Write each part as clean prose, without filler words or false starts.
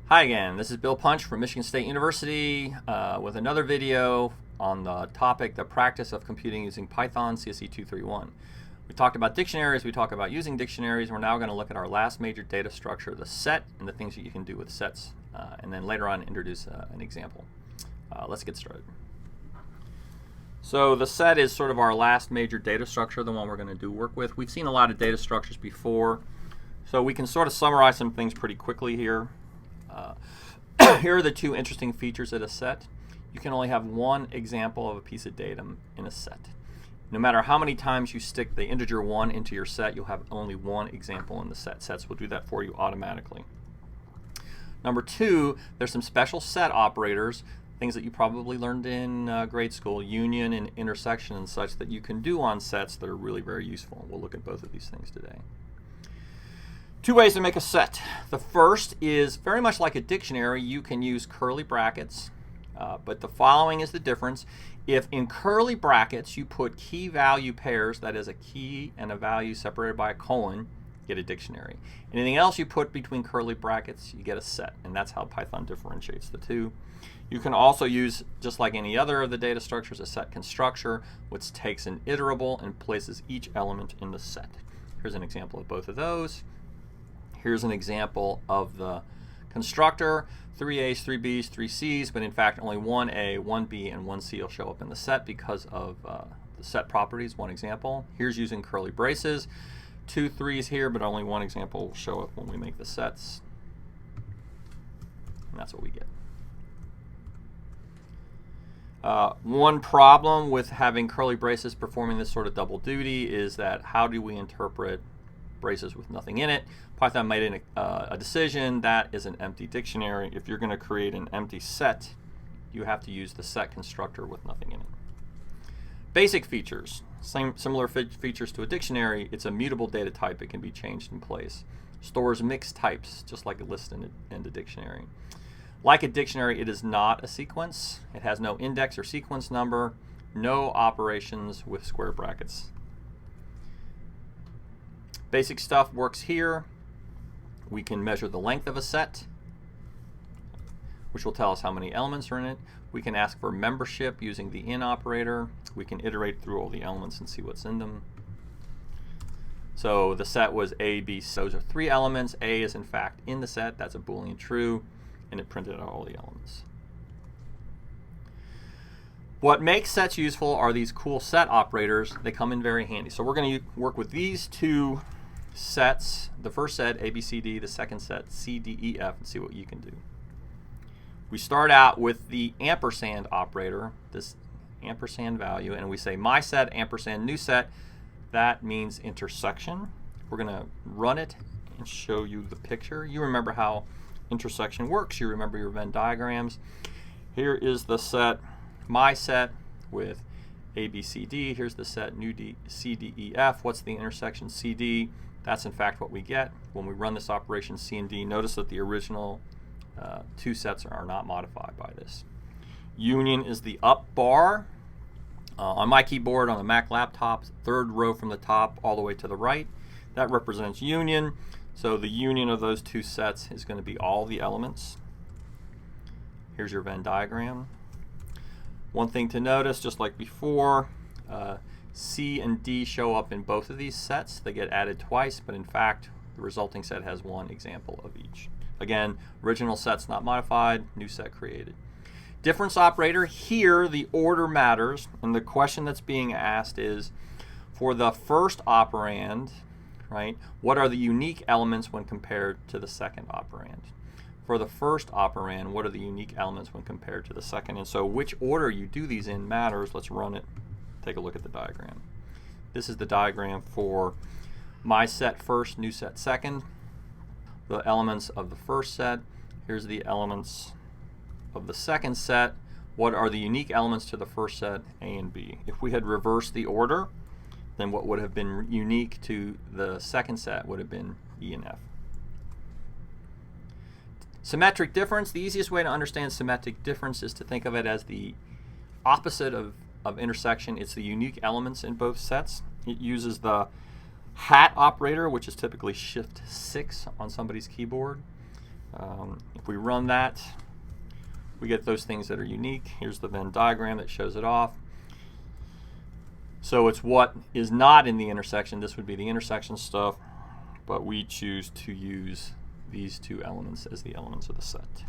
Hi again, this is Bill Punch from Michigan State University with another video on the topic, the practice of computing using Python CSE 231. We talked about dictionaries, we talked about using dictionaries. We're now going to look at our last major data structure, the set, and the things that you can do with sets, and then later on introduce an example. Let's get started. So the set is sort of our last major data structure, the one we're going to do work with. We've seen a lot of data structures before, so we can sort of summarize some things pretty quickly here. Here are the two interesting features of a set. You can only have one example of a piece of data in a set. No matter how many times you stick the integer 1 into your set, you'll have only one example in the set. Sets will do that for you automatically. Number two, there's some special set operators, things that you probably learned in grade school, union and intersection and such, that you can do on sets that are really very useful. We'll look at both of these things today. Two ways to make a set. The first is very much like a dictionary. You can use curly brackets, but the following is the difference. If in curly brackets you put key value pairs, that is a key and a value separated by a colon, you get a dictionary. Anything else you put between curly brackets, you get a set, and that's how Python differentiates the two. You can also use, just like any other of the data structures, a set constructor, which takes an iterable and places each element in the set. Here's an example of both of those. Here's an example of the constructor, 3 A's, 3 B's, 3 C's, but in fact only 1 A, 1 B, and 1 C will show up in the set because of the set properties, one example. Here's using curly braces, 2 3's here, but only one example will show up when we make the sets. And that's what we get. One problem with having curly braces performing this sort of double duty is that how do we interpret braces with nothing in it? Python made a decision that is an empty dictionary. If you're going to create an empty set, you have to use the set constructor with nothing in it. Basic features, similar features to a dictionary. It's a mutable data type. It can be changed in place. Stores mixed types, just like a list in a dictionary. Like a dictionary, it is not a sequence. It has no index or sequence number, no operations with square brackets. Basic stuff works here. We can measure the length of a set, which will tell us how many elements are in it. We can ask for membership using the in operator. We can iterate through all the elements and see what's in them. So the set was A, B, C. Those are 3 elements. A is in fact in the set. That's a Boolean true, and it printed out all the elements. What makes sets useful are these cool set operators. They come in very handy. So we're going to work with these two sets, the first set A, B, C, D, the second set C, D, E, F, and see what you can do. We start out with the ampersand operator, this ampersand value, and we say my set ampersand new set. That means intersection. We're going to run it and show you the picture. You remember how intersection works. You remember your Venn diagrams. Here is the set, my set with A, B, C, D. Here's the set new D, C, D, E, F. What's the intersection C, D? That's in fact what we get when we run this operation C and D. Notice that the original two sets are not modified by this. Union is the up bar. On my keyboard on the Mac laptop, third row from the top all the way to the right. That represents union. So the union of those two sets is going to be all the elements. Here's your Venn diagram. One thing to notice, just like before, C and D show up in both of these sets. They get added twice, but in fact, the resulting set has one example of each. Again, original set's not modified, new set created. Difference operator, here the order matters, and the question that's being asked is, for the first operand, right, what are the unique elements when compared to the second operand? For the first operand, what are the unique elements when compared to the second? And so which order you do these in matters. Let's run it. Take a look at the diagram. This is the diagram for my set first, new set second. The elements of the first set. Here's the elements of the second set. What are the unique elements to the first set, A and B? If we had reversed the order, then what would have been unique to the second set would have been E and F. Symmetric difference. The easiest way to understand symmetric difference is to think of it as the opposite of intersection. It's the unique elements in both sets. It uses the hat operator, which is typically Shift 6 on somebody's keyboard. If we run that, we get those things that are unique. Here's the Venn diagram that shows it off. So it's what is not in the intersection. This would be the intersection stuff, but we choose to use these two elements as the elements of the set.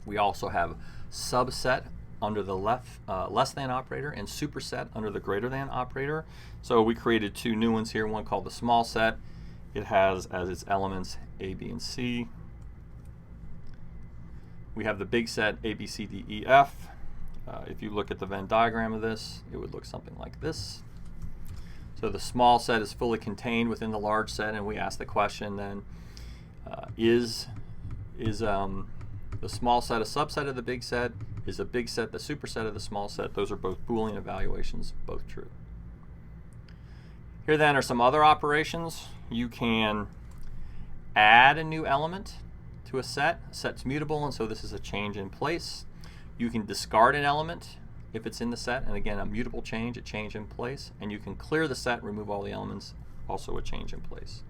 We also have subset under the less than operator and superset under the greater than operator. So we created two new ones here, one called the small set. It has as its elements A, B, and C. We have the big set A, B, C, D, E, F. If you look at the Venn diagram of this, it would look something like this. So the small set is fully contained within the large set, and we ask the question then, is the small set a subset of the big set? Is the big set the superset of the small set? Those are both Boolean evaluations, both true. Here then are some other operations. You can add a new element to a set. A set's mutable, and so this is a change in place. You can discard an element if it's in the set, and again, a mutable change, a change in place. And you can clear the set, remove all the elements, also a change in place.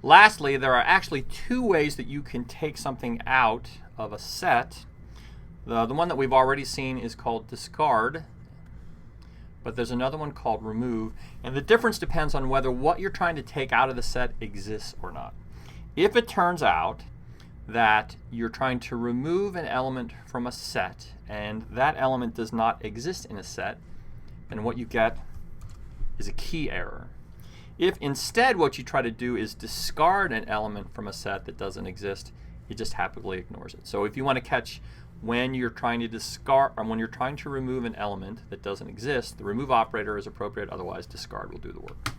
Lastly, there are actually two ways that you can take something out of a set. The one that we've already seen is called discard, but there's another one called remove, and the difference depends on whether what you're trying to take out of the set exists or not. If it turns out that you're trying to remove an element from a set and that element does not exist in a set, then what you get is a key error. If instead what you try to do is discard an element from a set that doesn't exist, it just happily ignores it. So if you want to catch when you're trying to discard, or when you're trying to remove an element that doesn't exist, the remove operator is appropriate, otherwise discard will do the work.